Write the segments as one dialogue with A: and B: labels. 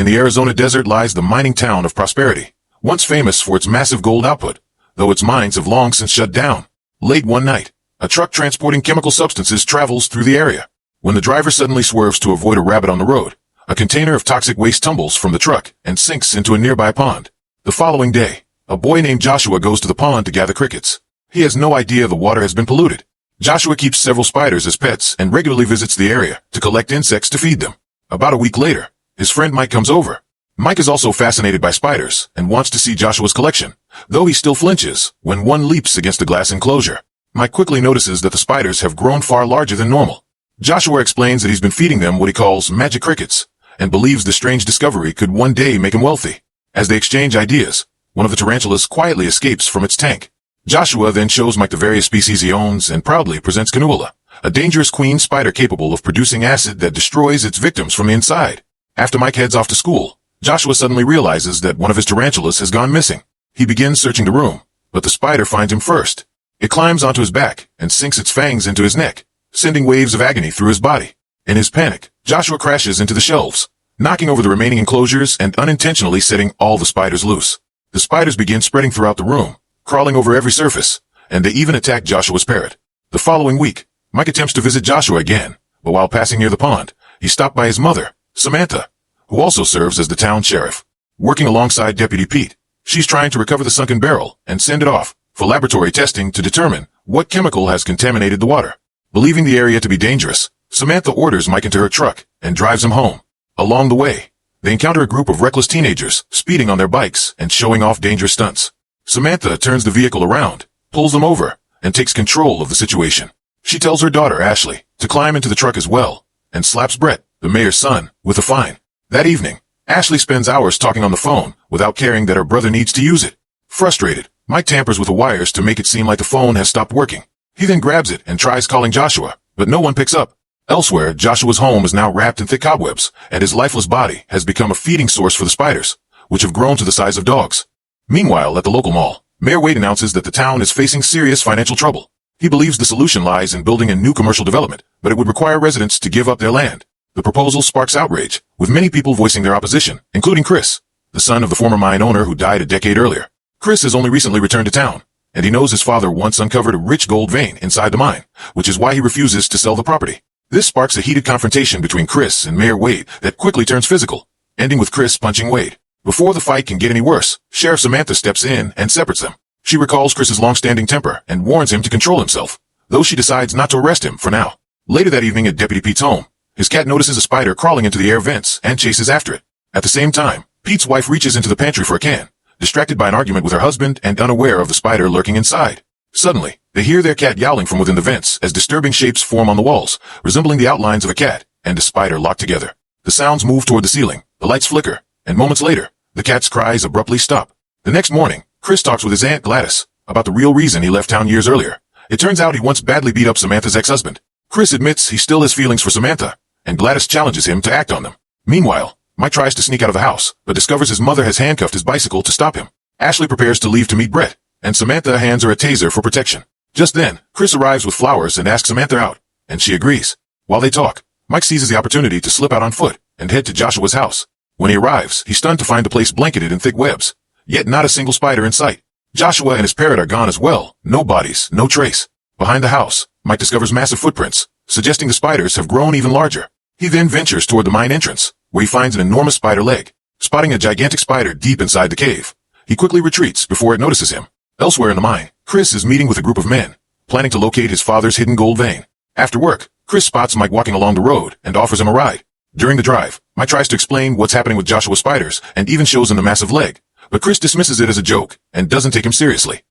A: In the Arizona desert lies the mining town of Prosperity, once famous for its massive gold output, though its mines have long since shut down. Late one night, a truck transporting chemical substances travels through the area. When the driver suddenly swerves to avoid a rabbit on the road, a container of toxic waste tumbles from the truck and sinks into a nearby pond. The following day, a boy named Joshua goes to the pond to gather crickets. He has no idea the water has been polluted. Joshua keeps several spiders as pets and regularly visits the area to collect insects to feed them. About a week later, his friend Mike comes over. Mike is also fascinated by spiders and wants to see Joshua's collection, though he still flinches when one leaps against a glass enclosure. Mike quickly notices that the spiders have grown far larger than normal. Joshua explains that he's been feeding them what he calls magic crickets, and believes the strange discovery could one day make him wealthy. As they exchange ideas, one of the tarantulas quietly escapes from its tank. Joshua then shows Mike the various species he owns and proudly presents Canula, a dangerous queen spider capable of producing acid that destroys its victims from the inside. After Mike heads off to school, Joshua suddenly realizes that one of his tarantulas has gone missing. He begins searching the room, but the spider finds him first. It climbs onto his back and sinks its fangs into his neck, sending waves of agony through his body. In his panic, Joshua crashes into the shelves, knocking over the remaining enclosures and unintentionally setting all the spiders loose. The spiders begin spreading throughout the room, crawling over every surface, and they even attack Joshua's parrot. The following week, Mike attempts to visit Joshua again, but while passing near the pond, he's stopped by his mother, Samantha, who also serves as the town sheriff. Working alongside Deputy Pete, she's trying to recover the sunken barrel and send it off for laboratory testing to determine what chemical has contaminated the water. Believing the area to be dangerous, Samantha orders Mike into her truck and drives him home. Along the way, they encounter a group of reckless teenagers speeding on their bikes and showing off dangerous stunts. Samantha turns the vehicle around, pulls them over, and takes control of the situation. She tells her daughter, Ashley, to climb into the truck as well, and slaps Brett, the mayor's son, with a fine. That evening, Ashley spends hours talking on the phone without caring that her brother needs to use it. Frustrated, Mike tampers with the wires to make it seem like the phone has stopped working. He then grabs it and tries calling Joshua, but no one picks up. Elsewhere, Joshua's home is now wrapped in thick cobwebs, and his lifeless body has become a feeding source for the spiders, which have grown to the size of dogs. Meanwhile, at the local mall, Mayor Wade announces that the town is facing serious financial trouble. He believes the solution lies in building a new commercial development, but it would require residents to give up their land. The proposal sparks outrage, with many people voicing their opposition, including Chris, the son of the former mine owner who died a decade earlier. Chris has only recently returned to town, and he knows his father once uncovered a rich gold vein inside the mine, which is why he refuses to sell the property. This sparks a heated confrontation between Chris and Mayor Wade that quickly turns physical, ending with Chris punching Wade. Before the fight can get any worse, Sheriff Samantha steps in and separates them. She recalls Chris's long-standing temper and warns him to control himself, though she decides not to arrest him for now. Later that evening at Deputy Pete's home, his cat notices a spider crawling into the air vents and chases after it. At the same time, Pete's wife reaches into the pantry for a can, distracted by an argument with her husband and unaware of the spider lurking inside. Suddenly, they hear their cat yowling from within the vents as disturbing shapes form on the walls, resembling the outlines of a cat and a spider locked together. The sounds move toward the ceiling, the lights flicker, and moments later, the cat's cries abruptly stop. The next morning, Chris talks with his aunt Gladys about the real reason he left town years earlier. It turns out he once badly beat up Samantha's ex-husband. Chris admits he still has feelings for Samantha, and Gladys challenges him to act on them. Meanwhile, Mike tries to sneak out of the house, but discovers his mother has handcuffed his bicycle to stop him. Ashley prepares to leave to meet Brett, and Samantha hands her a taser for protection. Just then, Chris arrives with flowers and asks Samantha out, and she agrees. While they talk, Mike seizes the opportunity to slip out on foot and head to Joshua's house. When he arrives, he's stunned to find the place blanketed in thick webs, yet not a single spider in sight. Joshua and his parrot are gone as well, no bodies, no trace. Behind the house, Mike discovers massive footprints, suggesting the spiders have grown even larger. He then ventures toward the mine entrance, where he finds an enormous spider leg. Spotting a gigantic spider deep inside the cave, he quickly retreats before it notices him. Elsewhere in the mine, Chris is meeting with a group of men, planning to locate his father's hidden gold vein. After work, Chris spots Mike walking along the road and offers him a ride. During the drive, Mike tries to explain what's happening with Joshua's spiders and even shows him the massive leg, but Chris dismisses it as a joke and doesn't take him seriously.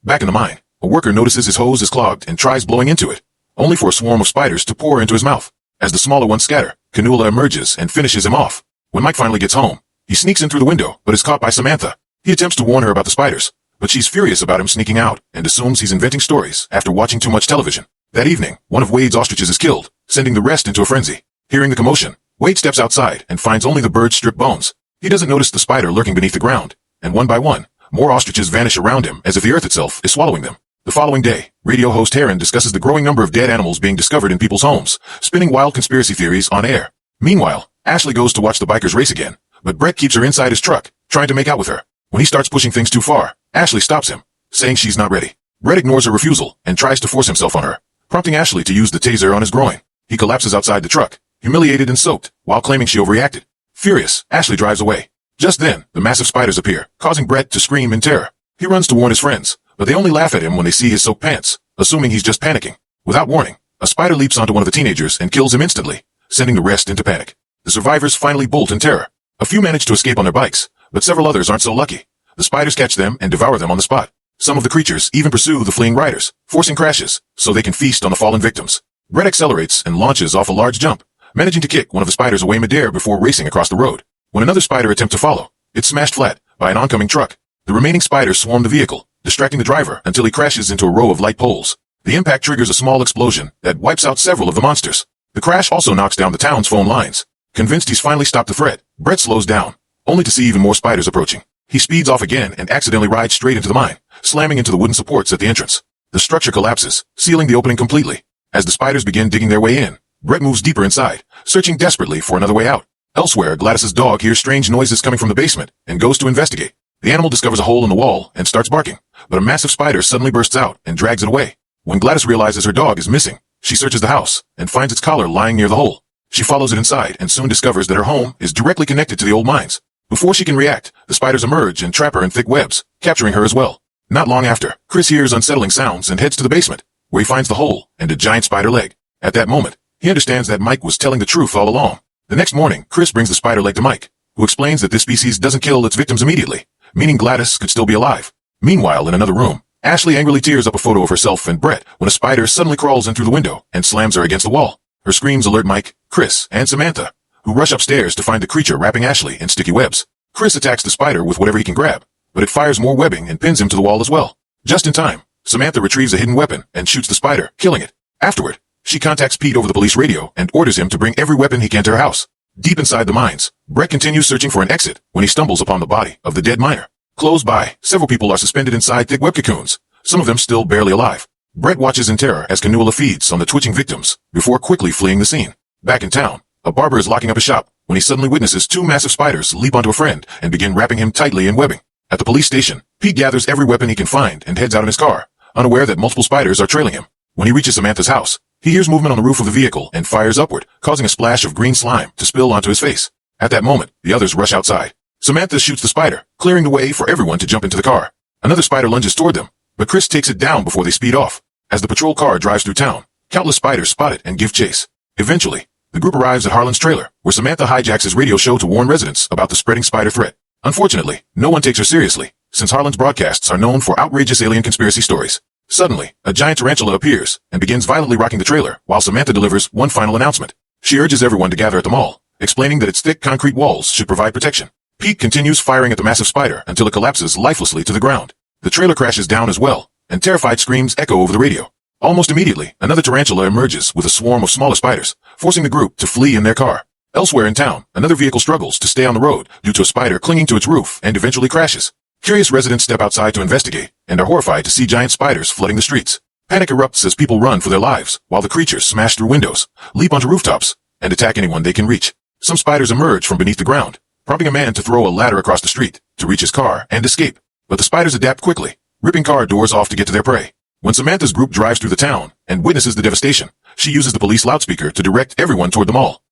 A: Back in the mine, a worker notices his hose is clogged and tries blowing into it, only for a swarm of spiders to pour into his mouth. As the smaller ones scatter, Canula emerges and finishes him off. When Mike finally gets home, he sneaks in through the window but is caught by Samantha. He attempts to warn her about the spiders, but she's furious about him sneaking out and assumes he's inventing stories after watching too much television. That evening, one of Wade's ostriches is killed, sending the rest into a frenzy. Hearing the commotion, Wade steps outside and finds only the bird's stripped bones. He doesn't notice the spider lurking beneath the ground, and one by one, more ostriches vanish around him as if the earth itself is swallowing them. The following day, radio host Heron discusses the growing number of dead animals being discovered in people's homes, spinning wild conspiracy theories on air. Meanwhile, Ashley goes to watch the bikers race again, but Brett keeps her inside his truck, trying to make out with her. When he starts pushing things too far, Ashley stops him, saying she's not ready. Brett ignores her refusal and tries to force himself on her, prompting Ashley to use the taser on his groin. He collapses outside the truck, humiliated and soaked, while claiming she overreacted. Furious, Ashley drives away. Just then, the massive spiders appear, causing Brett to scream in terror. He runs to warn his friends, but they only laugh at him when they see his soaked pants, assuming he's just panicking. Without warning, a spider leaps onto one of the teenagers and kills him instantly, sending the rest into panic. The survivors finally bolt in terror. A few manage to escape on their bikes, but several others aren't so lucky. The spiders catch them and devour them on the spot. Some of the creatures even pursue the fleeing riders, forcing crashes, so they can feast on the fallen victims. Brett accelerates and launches off a large jump, managing to kick one of the spiders away midair before racing across the road. When another spider attempts to follow, it's smashed flat by an oncoming truck. The remaining spiders swarm the vehicle, distracting the driver until he crashes into a row of light poles. The impact triggers a small explosion that wipes out several of the monsters. The crash also knocks down the town's phone lines. Convinced he's finally stopped the threat, Brett slows down, only to see even more spiders approaching. He speeds off again and accidentally rides straight into the mine, slamming into the wooden supports at the entrance. The structure collapses, sealing the opening completely. As the spiders begin digging their way in, Brett moves deeper inside, searching desperately for another way out. Elsewhere, Gladys's dog hears strange noises coming from the basement and goes to investigate. The animal discovers a hole in the wall and starts barking, but a massive spider suddenly bursts out and drags it away. When Gladys realizes her dog is missing, she searches the house and finds its collar lying near the hole. She follows it inside and soon discovers that her home is directly connected to the old mines. Before she can react, the spiders emerge and trap her in thick webs, capturing her as well. Not long after, Chris hears unsettling sounds and heads to the basement, where he finds the hole and a giant spider leg. At that moment, he understands that Mike was telling the truth all along. The next morning, Chris brings the spider leg to Mike, who explains that this species doesn't kill its victims immediately, meaning Gladys could still be alive. Meanwhile, in another room, Ashley angrily tears up a photo of herself and Brett when a spider suddenly crawls in through the window and slams her against the wall. Her screams alert Mike, Chris, and Samantha, who rush upstairs to find the creature wrapping Ashley in sticky webs. Chris attacks the spider with whatever he can grab, but it fires more webbing and pins him to the wall as well. Just in time, Samantha retrieves a hidden weapon and shoots the spider, killing it. Afterward, she contacts Pete over the police radio and orders him to bring every weapon he can to her house. Deep inside the mines, Brett continues searching for an exit when he stumbles upon the body of the dead miner. Close by, several people are suspended inside thick web cocoons, some of them still barely alive. Brett watches in terror as Canula feeds on the twitching victims before quickly fleeing the scene. Back in town, a barber is locking up his shop when he suddenly witnesses two massive spiders leap onto a friend and begin wrapping him tightly in webbing. At the police station, Pete gathers every weapon he can find and heads out in his car, unaware that multiple spiders are trailing him. When he reaches Samantha's house, he hears movement on the roof of the vehicle and fires upward, causing a splash of green slime to spill onto his face. At that moment, the others rush outside. Samantha shoots the spider, clearing the way for everyone to jump into the car. Another spider lunges toward them, but Chris takes it down before they speed off. As the patrol car drives through town, countless spiders spot it and give chase. Eventually, the group arrives at Harlan's trailer, where Samantha hijacks his radio show to warn residents about the spreading spider threat. Unfortunately, no one takes her seriously, since Harlan's broadcasts are known for outrageous alien conspiracy stories. Suddenly, a giant tarantula appears and begins violently rocking the trailer while Samantha delivers one final announcement. She urges everyone to gather at the mall, explaining that its thick concrete walls should provide protection. Pete continues firing at the massive spider until it collapses lifelessly to the ground. The trailer crashes down as well, and terrified screams echo over the radio. Almost immediately, another tarantula emerges with a swarm of smaller spiders, forcing the group to flee in their car. Elsewhere in town, another vehicle struggles to stay on the road due to a spider clinging to its roof and eventually crashes. Curious residents step outside to investigate and are horrified to see giant spiders flooding the streets. Panic erupts as people run for their lives while the creatures smash through windows, leap onto rooftops, and attack anyone they can reach. Some spiders emerge from beneath the ground, prompting a man to throw a ladder across the street to reach his car and escape. But the spiders adapt quickly, ripping car doors off to get to their prey. When Samantha's group drives through the town and witnesses the devastation, she uses the police loudspeaker to direct everyone toward the mall.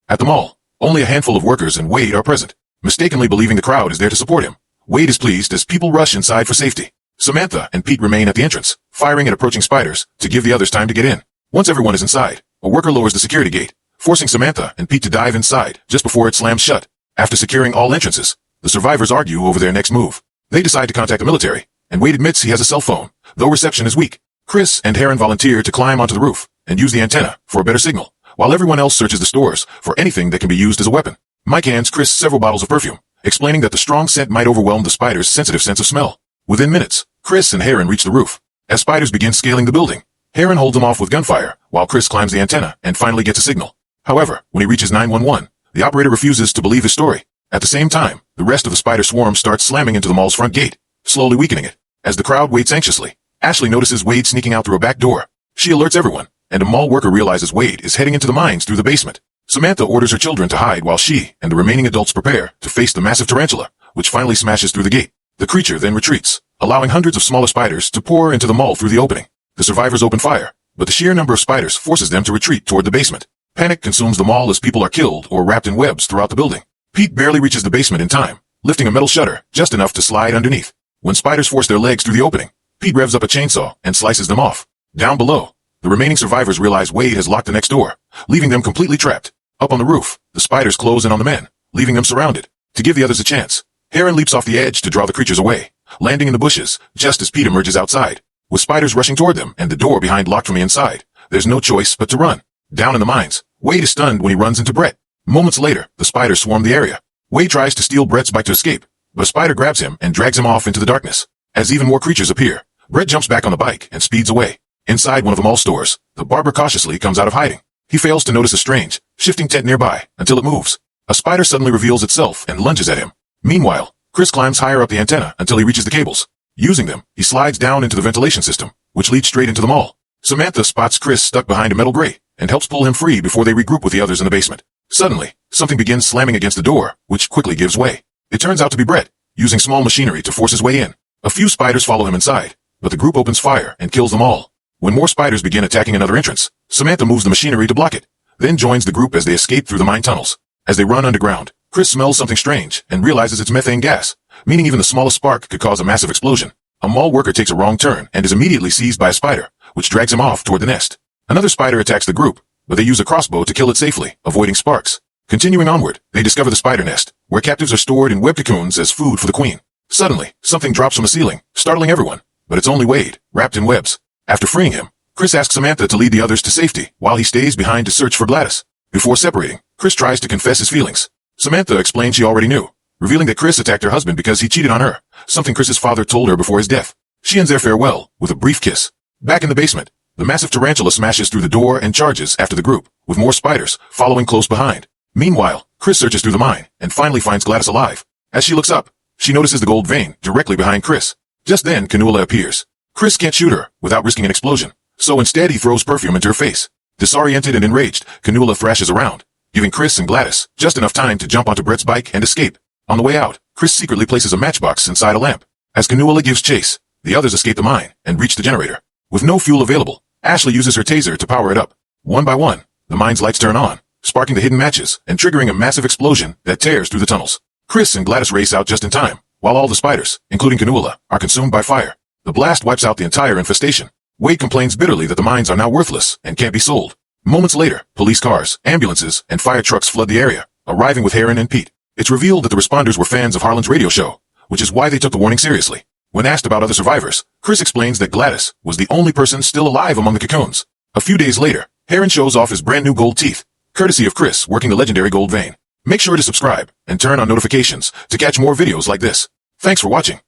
A: At the mall, only a handful of workers and Wade are present, mistakenly believing the crowd is there to support him. Wade is pleased as people rush inside for safety. Samantha and Pete remain at the entrance, firing at approaching spiders to give the others time to get in. Once everyone is inside, a worker lowers the security gate, forcing Samantha and Pete to dive inside just before it slams shut. After securing all entrances, the survivors argue over their next move. They decide to contact the military, and Wade admits he has a cell phone, though reception is weak. Chris and Heron volunteer to climb onto the roof and use the antenna for a better signal, while everyone else searches the stores for anything that can be used as a weapon. Mike hands Chris several bottles of perfume, explaining that the strong scent might overwhelm the spider's sensitive sense of smell. Within minutes, Chris and Heron reach the roof. As spiders begin scaling the building, Heron holds them off with gunfire, while Chris climbs the antenna and finally gets a signal. However, when he reaches 911, the operator refuses to believe his story. At the same time, the rest of the spider swarm starts slamming into the mall's front gate, slowly weakening it. As the crowd waits anxiously, Ashley notices Wade sneaking out through a back door. She alerts everyone, and a mall worker realizes Wade is heading into the mines through the basement. Samantha orders her children to hide while she and the remaining adults prepare to face the massive tarantula, which finally smashes through the gate. The creature then retreats, allowing hundreds of smaller spiders to pour into the mall through the opening. The survivors open fire, but the sheer number of spiders forces them to retreat toward the basement. Panic consumes the mall as people are killed or wrapped in webs throughout the building. Pete barely reaches the basement in time, lifting a metal shutter just enough to slide underneath. When spiders force their legs through the opening, Pete revs up a chainsaw and slices them off. Down below, the remaining survivors realize Wade has locked the next door, leaving them completely trapped. Up on the roof, the spiders close in on the men, leaving them surrounded. To give the others a chance, Heron leaps off the edge to draw the creatures away, landing in the bushes just as Pete emerges outside. With spiders rushing toward them and the door behind locked from the inside, there's no choice but to run. Down in the mines, Wade is stunned when he runs into Brett. Moments later, the spiders swarm the area. Wade tries to steal Brett's bike to escape, but a spider grabs him and drags him off into the darkness. As even more creatures appear, Brett jumps back on the bike and speeds away. Inside one of the mall stores, the barber cautiously comes out of hiding. He fails to notice a strange, shifting tent nearby until it moves. A spider suddenly reveals itself and lunges at him. Meanwhile, Chris climbs higher up the antenna until he reaches the cables. Using them, he slides down into the ventilation system, which leads straight into the mall. Samantha spots Chris stuck behind a metal grate and helps pull him free before they regroup with the others in the basement. Suddenly, something begins slamming against the door, which quickly gives way. It turns out to be Brett, using small machinery to force his way in. A few spiders follow him inside, but the group opens fire and kills them all. When more spiders begin attacking another entrance, Samantha moves the machinery to block it, then joins the group as they escape through the mine tunnels. As they run underground, Chris smells something strange and realizes it's methane gas, meaning even the smallest spark could cause a massive explosion. A mall worker takes a wrong turn and is immediately seized by a spider, which drags him off toward the nest. Another spider attacks the group, but they use a crossbow to kill it safely, avoiding sparks. Continuing onward, they discover the spider nest, where captives are stored in web cocoons as food for the queen. Suddenly, something drops from the ceiling, startling everyone, but it's only Wade, wrapped in webs. After freeing him, Chris asks Samantha to lead the others to safety while he stays behind to search for Gladys. Before separating, Chris tries to confess his feelings. Samantha explains she already knew, revealing that Chris attacked her husband because he cheated on her, something Chris's father told her before his death. She ends their farewell with a brief kiss. Back in the basement, the massive tarantula smashes through the door and charges after the group, with more spiders following close behind. Meanwhile, Chris searches through the mine and finally finds Gladys alive. As she looks up, she notices the gold vein directly behind Chris. Just then, Canula appears. Chris can't shoot her without risking an explosion, so instead he throws perfume into her face. Disoriented and enraged, Canula thrashes around, giving Chris and Gladys just enough time to jump onto Brett's bike and escape. On the way out, Chris secretly places a matchbox inside a lamp. As Canula gives chase, the others escape the mine and reach the generator. With no fuel available, Ashley uses her taser to power it up. One by one, the mine's lights turn on, sparking the hidden matches and triggering a massive explosion that tears through the tunnels. Chris and Gladys race out just in time, while all the spiders, including Canula, are consumed by fire. The blast wipes out the entire infestation. Wade complains bitterly that the mines are now worthless and can't be sold. Moments later, police cars, ambulances, and fire trucks flood the area, arriving with Heron and Pete. It's revealed that the responders were fans of Harlan's radio show, which is why they took the warning seriously. When asked about other survivors, Chris explains that Gladys was the only person still alive among the cocoons. A few days later, Heron shows off his brand new gold teeth, courtesy of Chris working the legendary gold vein. Make sure to subscribe and turn on notifications to catch more videos like this. Thanks for watching.